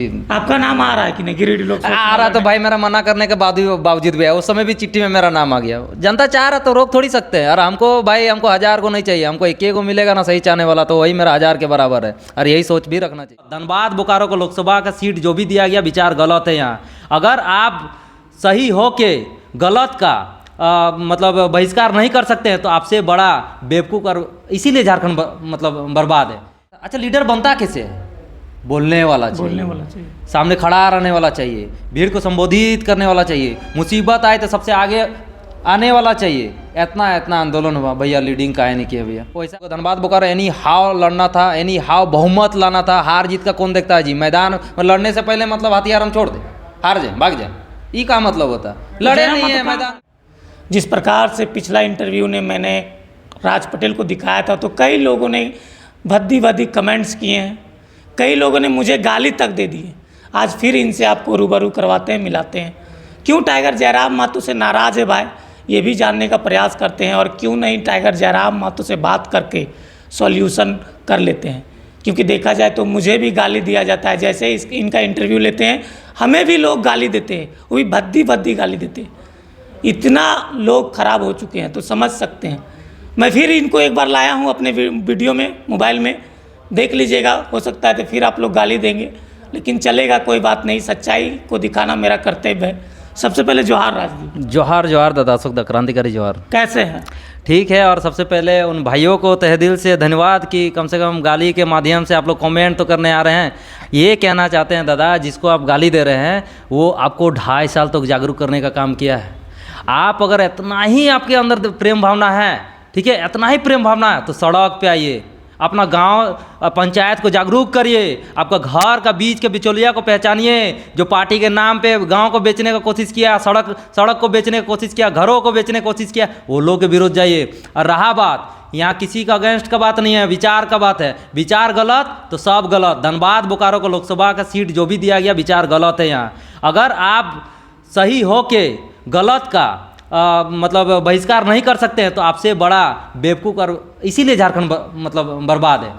आपका नाम आ रहा है कि नहीं गिरिडीह लोग आ रहा तो भाई मेरा मना करने के बावजूद भी है, उस समय भी चिट्ठी में मेरा नाम आ गया। जनता चाह रहा तो रोक थोड़ी सकते हैं। और हमको भाई हमको 1000 को नहीं चाहिए, हमको 1 को मिलेगा ना सही चाहने वाला, तो वही मेरा 1000 के बराबर है। और यही सोच भी रखना चाहिए। धनबाद बोकारो को लोकसभा का सीट जो भी दिया गया विचार गलत है। यहाँ अगर आप सही हो के गलत का मतलब बहिष्कार नहीं कर सकते हैं तो आपसे बड़ा बेवकूफ़ कर, इसीलिए झारखंड मतलब बर्बाद है। अच्छा लीडर बनता कैसे है? बोलने वाला चाहिए, सामने खड़ा रहने वाला चाहिए, भीड़ को संबोधित करने वाला चाहिए, मुसीबत आए तो सबसे आगे आने वाला चाहिए। इतना आंदोलन हुआ भैया, लीडिंग काहे नहीं किया भैया। वैसा धनबाद बोकारो एनी हाव लड़ना था, एनी हाव बहुमत लाना था। हार जीत का कौन देखता है जी? मैदान में लड़ने से पहले मतलब हथियार हम छोड़ दें, हार जाए भाग जाए, ये का मतलब होता? लड़े नहीं है मैदान। जिस प्रकार से पिछला इंटरव्यू ने मैंने राज पटेल को दिखाया था, तो कई लोगों ने भद्दी कमेंट्स किए हैं, कई लोगों ने मुझे गाली तक दे दी है। आज फिर इनसे आपको रूबरू करवाते हैं, मिलाते हैं। क्यों टाइगर जयराम माथुर से नाराज़ है भाई, ये भी जानने का प्रयास करते हैं। और क्यों नहीं टाइगर जयराम माथुर से बात करके सॉल्यूशन कर लेते हैं। क्योंकि देखा जाए तो मुझे भी गाली दिया जाता है। जैसे इनका इंटरव्यू लेते हैं हमें भी लोग गाली देते हैं, वो भी भद्दी गाली देते हैं। इतना लोग खराब हो चुके हैं तो समझ सकते हैं। मैं फिर इनको एक बार लाया हूँ अपने वीडियो में, मोबाइल में देख लीजिएगा। हो सकता है तो फिर आप लोग गाली देंगे, लेकिन चलेगा, कोई बात नहीं। सच्चाई को दिखाना मेरा कर्तव्य है। सबसे पहले जोहार राजदीप। जोहार दादा सुखदा क्रांतिकारी जोहार। कैसे हैं? ठीक है। और सबसे पहले उन भाइयों को तहे दिल से धन्यवाद कि कम से कम गाली के माध्यम से आप लोग कमेंट तो करने आ रहे हैं। ये कहना चाहते हैं दादा, जिसको आप गाली दे रहे हैं वो आपको 2.5 साल तक जागरूक करने का काम किया है। आप अगर इतना ही आपके अंदर प्रेम भावना है, ठीक है, इतना ही प्रेम भावना है, तो सड़क पे आइए, अपना गांव पंचायत को जागरूक करिए, आपका घर का बीच के बिचौलिया को पहचानिए जो पार्टी के नाम पे गांव को बेचने का कोशिश किया, सड़क को बेचने की कोशिश किया, घरों को बेचने की कोशिश किया, वो लोग के विरोध जाइए। और रहा बात, यहाँ किसी का अगेंस्ट का बात नहीं है, विचार का बात है। विचार गलत तो सब गलत। धनबाद बोकारो को लोकसभा का सीट जो भी दिया गया विचार गलत है। यहाँ अगर आप सही हो के गलत का मतलब बहिष्कार नहीं कर सकते हैं तो आपसे बड़ा बेवकूफ़ कर, इसीलिए झारखंड मतलब बर्बाद है।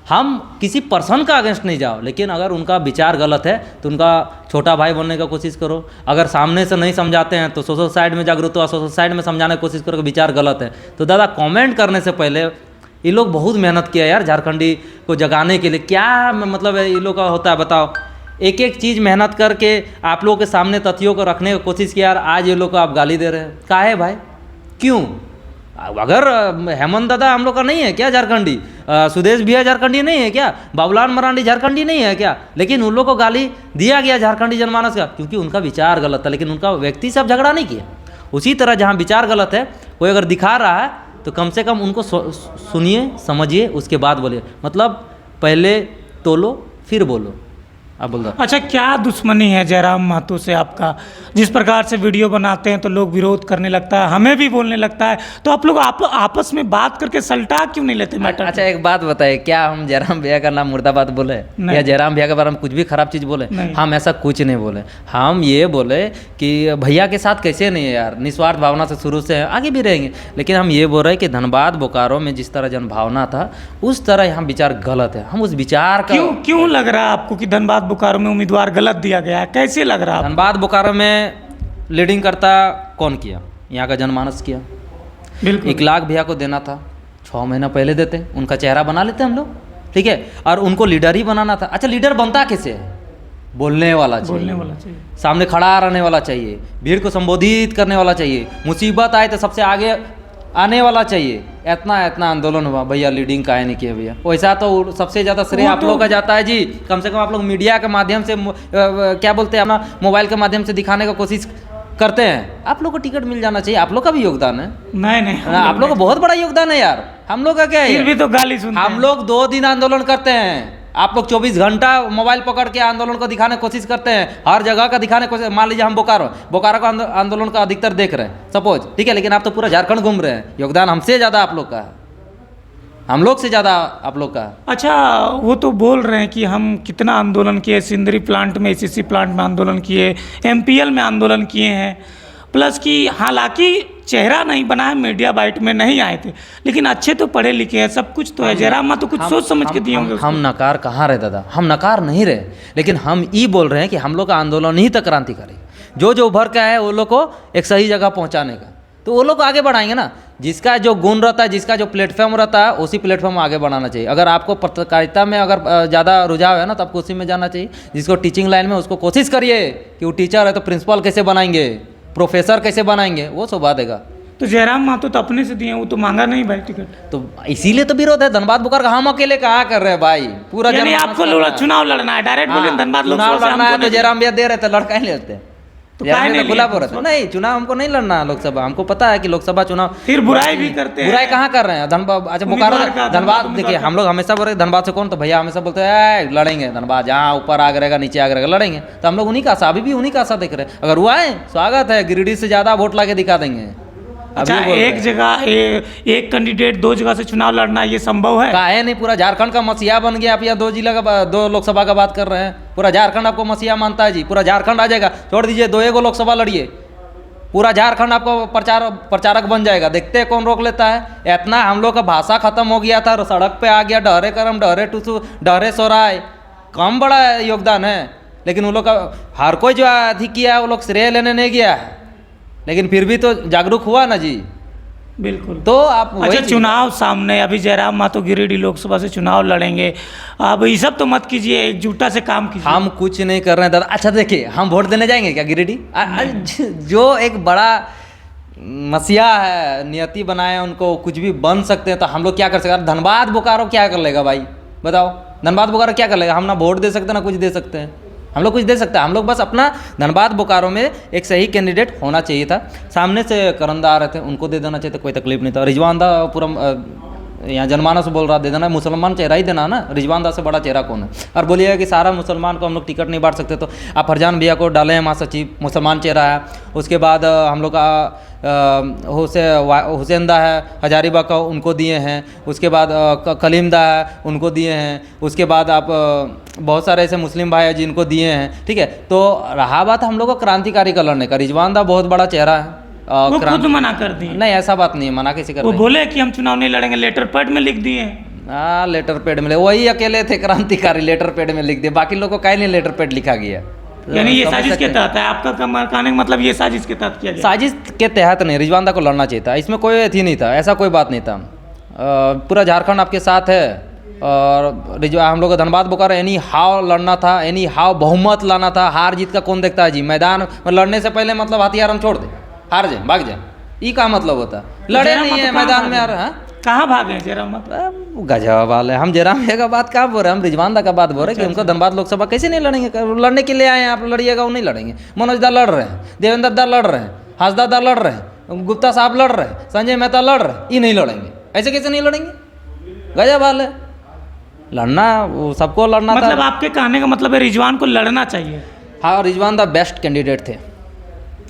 हम किसी पर्सन का अगेंस्ट नहीं जाओ, लेकिन अगर उनका विचार गलत है तो उनका छोटा भाई बनने का कोशिश करो। अगर सामने से नहीं समझाते हैं तो सोशल साइड में जागरूक हो, सोशल साइड में समझाने की कोशिश करो कि विचार गलत है। तो दादा कमेंट करने से पहले ये लोग बहुत मेहनत किया यार झारखंडी को जगाने के लिए। क्या मतलब ये लोग का होता है बताओ? एक एक चीज़ मेहनत करके आप लोगों के सामने तथ्यों को रखने की कोशिश किया, यार आज ये लोग को आप गाली दे रहे हैं। काहे भाई, क्यों? अगर हेमंत दादा हम लोग का नहीं है क्या झारखंडी? सुदेश भैया झारखंडी नहीं है क्या? बाबूलाल मरांडी झारखंडी नहीं है क्या? लेकिन उन लोग को गाली दिया गया झारखंडी जनमानस का, क्योंकि उनका विचार गलत था। लेकिन उनका व्यक्ति से आप झगड़ा नहीं किया। उसी तरह जहाँ विचार गलत है कोई अगर दिखा रहा है तो कम से कम उनको सुनिए, समझिए, उसके बाद बोलिए। मतलब पहले तोलो फिर बोलो। आप बोल दो। अच्छा, क्या दुश्मनी है जयराम माथुर से आपका? जिस प्रकार से वीडियो बनाते हैं तो लोग विरोध करने लगता है, हमें भी बोलने लगता है, तो आप लोग आपस में बात करके सलटा क्यों नहीं लेते मैटर? अच्छा एक बात बताइए, क्या हम जयराम भैया का नाम मुर्दाबाद बोले या जयराम भैया के बारे में कुछ भी खराब चीज़ बोले? हम ऐसा कुछ नहीं बोले। हम ये बोले कि भैया के साथ कैसे नहीं है यार, निस्वार्थ भावना से शुरू से आगे भी रहेंगे। लेकिन हम ये बोल रहे हैं कि धनबाद बोकारो में जिस तरह जनभावना था उस तरह यहाँ विचार गलत है। हम उस विचार का क्यों लग रहा है आपको कि धनबाद बोकारो में उम्मीदवार गलत दिया गया है? कैसे लग रहा है? धनबाद बोकारो में लीडिंग करता कौन किया? यहाँ का जनमानस किया। बिल्कुल 1 लाख भैया को देना था, 6 महीना पहले देते, उनका चेहरा बना लेते हम लोग, ठीक है। और उनको लीडर ही बनाना था। अच्छा लीडर बनता कैसे है? बोलने वाला चाहिए, सामने खड़ा रहने वाला चाहिए, भीड़ को संबोधित करने वाला चाहिए, मुसीबत आए तो सबसे आगे आने वाला चाहिए। इतना आंदोलन हुआ भैया, लीडिंग काहे नहीं किया भैया? वैसा तो सबसे ज़्यादा श्रेय आप लोग का जाता है जी। कम से कम आप लोग मीडिया के माध्यम से क्या बोलते हैं, अपना मोबाइल के माध्यम से दिखाने का कोशिश करते हैं। आप लोग को टिकट मिल जाना चाहिए, आप लोग का भी योगदान है। नहीं आप लोग का बहुत बड़ा योगदान है यार। हम लोग का क्या है? फिर भी तो गाली सुनते हैं। हम लोग 2 दिन आंदोलन करते हैं, आप लोग 24 घंटा मोबाइल पकड़ के आंदोलन को दिखाने की कोशिश करते हैं, हर जगह का दिखाने की कोशिश। मान लीजिए हम बोकारो का आंदोलन का अधिकतर देख रहे हैं सपोज, ठीक है, लेकिन आप तो पूरा झारखंड घूम रहे हैं। योगदान हमसे ज़्यादा आप लोग का है, हम लोग से ज़्यादा आप लोग का। अच्छा, वो तो बोल रहे हैं कि हम कितना आंदोलन किए, सिंदरी प्लांट में, ACC प्लांट में आंदोलन किए, MPL में आंदोलन किए हैं, प्लस कि हालांकि चेहरा नहीं बनाया, मीडिया बाइट में नहीं आए थे, लेकिन अच्छे तो पढ़े लिखे हैं, सब कुछ तो है। जयराम मातो कुछ सोच समझ के दिए होंगे उसको। हम नकार कहाँ रहे दादा, हम नकार नहीं रहे, लेकिन हम ये बोल रहे हैं कि हम लोग का आंदोलन ही तक क्रांतिकारी, जो उभर का है वो लोग को एक सही जगह पहुंचाने का, तो वो लोग को आगे बढ़ाएंगे ना। जिसका जो गुण रहता है, जिसका जो प्लेटफॉर्म रहता है, उसी प्लेटफॉर्म में आगे बढ़ाना चाहिए। अगर आपको पत्रकारिता में अगर ज़्यादा रुझाव है ना, तो आपको उसी में जाना चाहिए। जिसको टीचिंग लाइन में, उसको कोशिश करिए कि वो टीचर है तो प्रिंसिपल कैसे बनाएंगे, प्रोफेसर कैसे बनाएंगे, वो शोभा देगा। तो जयराम मातो तो अपने से दिए, वो तो मांगा नहीं भाई टिकट। तो इसीलिए तो विरोध है। धनबाद बुखार का हम अकेले कहाँ कर रहे हैं भाई, पूरा यानी आपको चुनाव लड़ना है, डायरेक्ट बोले धनबाद लोकसभा से लड़ना है, हमको तो नहीं। जयराम भैया दे रहे थे, लड़का ही लेते तो काहे नहीं खुला लिए? रहता नहीं, चुनाव हमको नहीं लड़ना है लोकसभा, हमको पता है कि लोकसभा चुनाव फिर बुराई भी करते हैं। बुराई कहाँ कर रहे हैं धनबाद। अच्छा बोकारो उम्मीदवार का, धनबाद उम्मीदवार देखिए, का। हम लोग हमेशा बोल रहे हैं धनबाद से कौन, तो भैया हमेशा बोलते हैं लड़ेंगे धनबाद, जहाँ ऊपर आग रहेगा नीचे आग रहेगा लड़ेंगे, तो हम लोग उन्हीं का आशा, अभी भी उन्हीं का आशा देख रहे हैं। अगर वो आए स्वागत है, गिरिडीह से ज़्यादा वोट ला के दिखा देंगे। अच्छा, एक जगह एक कैंडिडेट 2 जगह से चुनाव लड़ना ये संभव है? काहे नहीं, पूरा झारखंड का मसीहा बन गया। आप यहाँ 2 जिला का 2 लोकसभा का बात कर रहे हैं, पूरा झारखंड आपको मसीहा मानता है जी, पूरा झारखंड आ जाएगा। छोड़ दीजिए 2 लोकसभा लड़िए, पूरा झारखंड आपको प्रचारक बन जाएगा। देखते हैं कौन रोक लेता है। इतना हम लोग का भाषा खत्म हो गया था, सड़क पे आ गया, डहरे करम, डहरे टूसू, डहरे सोराय, कम बड़ा योगदान है। लेकिन उन लोग का हर कोई जो अधिक किया है वो लोग श्रेय लेने नहीं गया है, लेकिन फिर भी तो जागरूक हुआ ना जी। बिल्कुल। तो आप अच्छा, चुनाव सामने, अभी जयराम मातो गिरिडीह लोकसभा से चुनाव लड़ेंगे, अब ये सब तो मत कीजिए, एकजुटता से काम कीजिए। हम कुछ नहीं कर रहे हैं दादा। अच्छा देखिए, हम वोट देने जाएंगे क्या गिरिडीह? जो एक बड़ा मसीहा है, नियति बनाए उनको, कुछ भी बन सकते हैं, तो हम लोग क्या कर सकते हैं? धनबाद बोकारो क्या कर लेगा भाई, बताओ? धनबाद बोकारो क्या कर लेगा? हम ना वोट दे सकते ना कुछ दे सकते हैं। हम लोग कुछ दे सकते हैं, हम लोग बस अपना धनबाद बोकारो में एक सही कैंडिडेट होना चाहिए था। सामने से करंदा आ रहे थे, उनको दे देना चाहिए था, कोई तकलीफ नहीं था। रिजवान दा पूरा यहाँ जनमानस बोल रहा दे देना, मुसलमान चेहरा ही देना ना, रिजवान दा से बड़ा चेहरा कौन है? और बोलिएगा कि सारा मुसलमान को हम लोग टिकट नहीं बांट सकते, तो आप फरजान भैया को डाले हैं महासचिव, मुसलमान चेहरा है। उसके बाद हम लोग का हुसैन दा है हजारीबाग का, उनको दिए हैं। उसके बाद कलीम दा है, उनको दिए हैं। उसके बाद आप बहुत सारे ऐसे मुस्लिम भाई हैं जिनको दिए हैं, ठीक है। तो रहा बात हम लोग का क्रांतिकारी का लड़ने का, रिजवान दा बहुत बड़ा चेहरा है। वो खुद मना कर दिए। नहीं ऐसा बात नहीं है, मना कैसे कर वो रहे हैं? बोले कि हम चुनाव नहीं लड़ेंगे, लेटर पैड में लिख दिए। हाँ लेटर पैड में, वही अकेले थे क्रांतिकारी, लेटर पैड में लिख दिए, बाकी लोगों को काहे नहीं लेटर पैड लिखा गया। यानी ये साजिश के तहत है आपका कहने का मतलब, ये साजिश के तहत किया गया? साजिश के तहत नहीं, रिजवान दा को लड़ना चाहिए था, इसमें कोई अथी नहीं था, ऐसा कोई बात नहीं था। पूरा झारखंड आपके साथ है, और हम लोग का धनबाद बोकारो एनी हाव लड़ना था, एनी हाव बहुमत लाना था। हार जीत का कौन देखता है जी? मैदान में लड़ने से पहले मतलब हथियार हम छोड़ दे, हार जाए, भाग जाए, ये का मतलब होता? लड़े नहीं है मैदान में, यार कहाँ भागे जयराम मातो? गजब वाले, हम जयराम भैया का बात कहाँ बोल रहे हैं, हम रिजवान दा का बात बोल रहे हैं कि उनको धनबाद लोकसभा कैसे नहीं लड़ेंगे? लड़ने के लिए आए हैं, आप लड़िएगा, वो नहीं लड़ेंगे। मनोज दा लड़ रहे हैं, देवेंद्र दा लड़ रहे हैं, हंसदा दा लड़ रहे हैं, गुप्ता साहब लड़ रहे हैं, संजय मेहता लड़ रहे हैं, ये नहीं लड़ेंगे। ऐसे कैसे नहीं लड़ेंगे? गजब वाले, लड़ना वो सबको लड़ना था। मतलब आपके कहने का मतलब है रिजवान को लड़ना चाहिए? हाँ, रिजवान दा बेस्ट कैंडिडेट थे,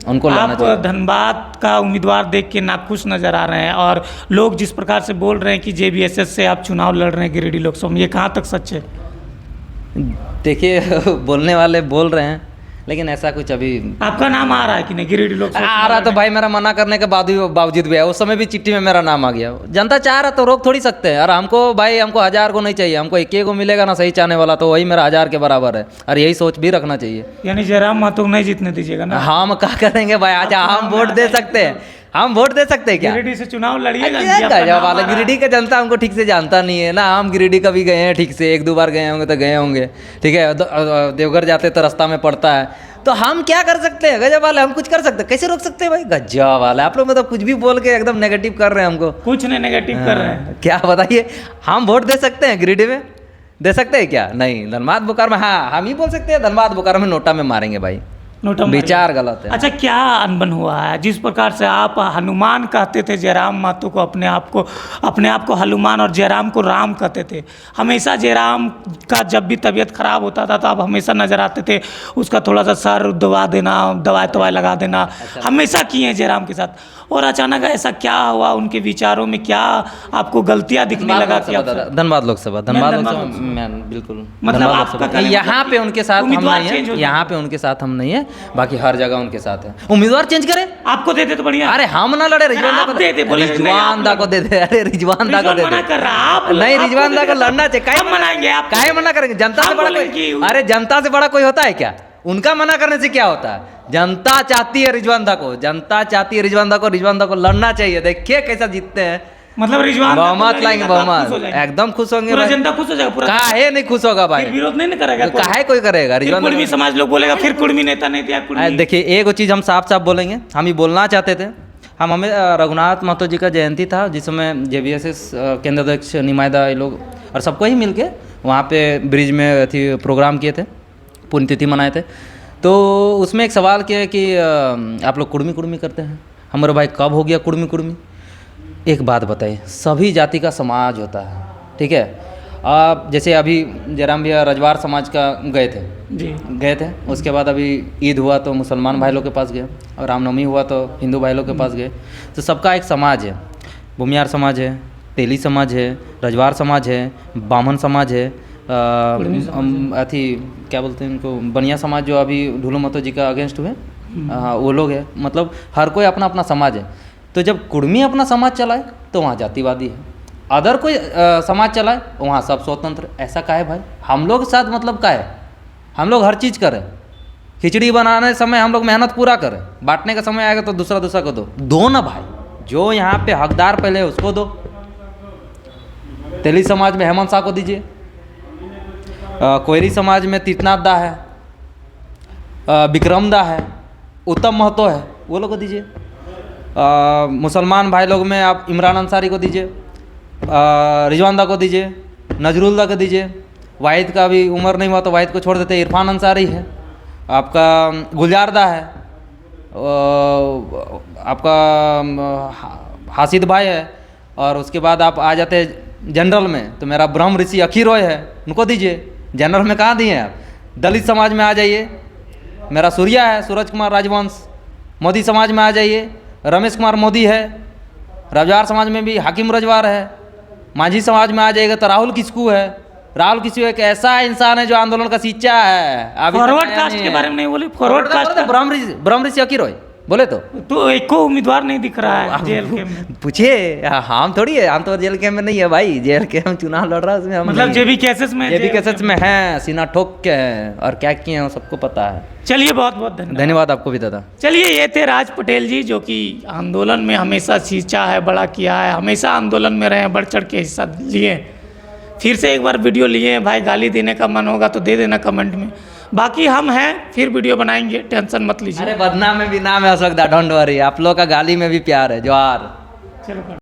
उनको लड़ना चाहिए। आप धनबाद का उम्मीदवार देख के नाखुश नजर आ रहे हैं, और लोग जिस प्रकार से बोल रहे हैं कि जेबीएसएस से आप चुनाव लड़ रहे हैं गिरिडीह लोकसभा में, ये कहाँ तक सच है? देखिए बोलने वाले बोल रहे हैं, लेकिन ऐसा कुछ अभी आपका नाम आ रहा है कि नहीं गिरिडीह लोकसभा? आ रहा तो भाई, मेरा मना करने के बावजूद भी है, उस समय भी चिट्ठी में मेरा नाम आ गया। जनता चाह रहा तो रोक थोड़ी सकते हैं। और हमको भाई, हमको 1000 को नहीं चाहिए, हमको 1 को मिलेगा ना सही चाहने वाला, तो वही मेरा 1000 के बराबर है। और यही सोच भी रखना चाहिए। यानी जयराम मातो को नहीं जीतने दीजिएगा ना? हम क्या करेंगे भाई? अच्छा हम वोट दे सकते हैं, हम वोट दे सकते हैं क्या? गिरिडीह से चुनाव लड़िएगा? गजब वाला, गिरिडीह का जनता हमको ठीक से जानता नहीं है ना। हम गिरिडीह कभी गए हैं ठीक से, 1-2 बार गए होंगे तो गए होंगे, ठीक है। देवघर जाते तो रास्ता में पड़ता है, तो हम क्या कर सकते हैं? गजब वाले, हम कुछ कर सकते हैं? कैसे रोक सकते हैं भाई? गजब वाला, आप लोग मतलब कुछ भी बोल के एकदम नेगेटिव कर रहे हैं हमको। कुछ नहीं नेगेटिव कर रहे हैं, क्या बताइए? हम वोट दे सकते हैं गिरिडीह में? दे सकते हैं क्या? नहीं। धनबाद बोकारो में हाँ हम ही बोल सकते हैं, धनबाद बोकारो में नोटा में मारेंगे भाई, विचार गलत है। अच्छा, क्या अनबन हुआ है? जिस प्रकार से आप हनुमान कहते थे जयराम मातो को, अपने आप को हनुमान और जयराम को राम कहते थे। हमेशा जयराम का जब भी तबीयत खराब होता था तो आप हमेशा नजर आते थे, उसका थोड़ा सा सर दबा देना, दवाई लगा देना, हमेशा किए हैं जयराम के साथ। और अचानक ऐसा क्या हुआ? उनके विचारों में क्या आपको गलतियां दिखने लगा? धनबाद लोकसभा बिल्कुल, मतलब आपका यहाँ पे उनके साथ हम नहीं है, यहाँ पे उनके साथ हम नहीं है। बाकी हर जगह उनके साथ है। उम्मीदवार चेंज करे, आपको देते तो बढ़िया। अरे हम ना लड़े, रिजवान दा आप देते, बोले नहीं, रिजवान दा को दे दे, अरे रिजवान दा को दे मना दे। कर रहा आप नहीं, आपको रिजवान दा को देते लड़ना चाहिए। हम मनाएंगे आप काहे मना करेंगे? जनता से आप बड़ा बोलेंगे कोई, कि- अरे जनता से बड़ा कोई होता है क्या? उनका मना करने से क्या होता है? जनता चाहती है रिजवान दा को, जनता चाहती है रिजवान दा को लड़ना चाहिए। देखिए कैसा जीतते हैं, मतलब रिजवान दा को बहुमत लड़ेगा लाएंगे, तो आप खुश हो बहुमत जाएंगे। एकदम खुश होंगे पूरा भाई। जनता खुश हो जाएगा, पूरा काहे नहीं खुश होगा भाई? फिर विरोध नहीं करेगा कोई। काहे कोई करेगा? फिर रिजवान कुर्मी समाज लोग बोलेगा फिर कुर्मी नेता नहीं दिया कुर्मी। देखिए एक चीज़ हम साफ साफ बोलेंगे, हम ये बोलना चाहते थे। हमें रघुनाथ महतो जी का जयंती था, जिसमें JBSS केंद्र अध्यक्ष निमायदा ये लोग और सबको ही मिलके वहाँ पे ब्रिज में थी प्रोग्राम किए थे, पुण्यतिथि मनाए थे। तो उसमें एक सवाल किया कि आप लोग कुर्मी कुर्मी करते हैं। हमारे भाई कब हो गया कुर्मी कुर्मी? एक बात बताइए, सभी जाति का समाज होता है, ठीक है? आप जैसे अभी जयराम भैया रजवार समाज का गए थे, उसके बाद अभी ईद हुआ तो मुसलमान भाई लोग के पास गए, और रामनवमी हुआ तो हिंदू भाई लोग के पास गए। तो सबका एक समाज है, भूमियार समाज है, तेली समाज है, रजवार समाज है, बामन समाज है, अथी क्या बोलते हैं उनको, बनिया समाज जो अभी ढूलो महतो जी का अगेंस्ट हुए, वो लोग है। मतलब हर कोई अपना अपना समाज है। तो जब कुर्मी अपना समाज चलाए तो वहाँ जातिवादी है, अदर कोई समाज चलाए वहाँ सब स्वतंत्र। ऐसा का है भाई? हम लोग के साथ मतलब का है? हम लोग हर चीज़ करें, खिचड़ी बनाने समय हम लोग मेहनत पूरा करें, बांटने का समय आएगा तो दूसरा दूसरा को दो ना भाई। जो यहाँ पे हकदार पहले उसको दो। तेली समाज में हेमंत शाह को दीजिए, कोयरी समाज में तीर्थनाथ दा है, विक्रम दा है, उत्तम महतो है, वो लोग को दीजिए। मुसलमान भाई लोग में आप इमरान अंसारी को दीजिए, रिजवान दा को दीजिए, नजरुल दा को दीजिए। वाहिद का अभी उम्र नहीं हुआ तो वाहिद को छोड़ देते, इरफान अंसारी है, आपका गुलजार दा है, आपका हासिद भाई है। और उसके बाद आप आ जाते जनरल में तो मेरा ब्रह्म ऋषि अखी रॉय है, उनको दीजिए। जनरल में कहाँ दिए हैं आप? दलित समाज में आ जाइए, मेरा सूर्या है, सूरज कुमार राजवंश। मोदी समाज में आ जाइए, रमेश कुमार मोदी है। रजवार समाज में भी हाकिम रजवार है। माझी समाज में आ जाएगा तो राहुल किस्कू है। राहुल किस्कू एक ऐसा इंसान है जो आंदोलन का सीचा है। फॉरवर्ड कास्ट के बारे में नहीं बोले, फॉरवर्ड कास्ट ब्रह्म ऋषि अखी रॉय बोले तो एक को उम्मीदवार नहीं दिख रहा है जेल के में। पूछिए, हम थोड़ी है, हम तो जेल के में नहीं है भाई। जेल के हम चुनाव लड़ रहा है उसमें, हम मतलब जेबी केसेस में हैं, सीना ठोक के हैं और क्या किए हैं सबको पता है। चलिए बहुत बहुत धन्यवाद आपको भी दादा। चलिए ये थे राज पटेल जी, जो कि आंदोलन में हमेशा सींचा है, बड़ा किया है, हमेशा आंदोलन में रहे, बढ़ चढ़ के हिस्सा लिए। फिर से एक बार वीडियो लिए हैं भाई, गाली देने का मन होगा तो दे देना कमेंट में। बाकी हम हैं, फिर वीडियो बनाएंगे, टेंशन मत लीजिए। अरे बदनाम में भी नाम है अशोक दा, डोंट वरी। आप लोग का गाली में भी प्यार है, जोहार। चलो।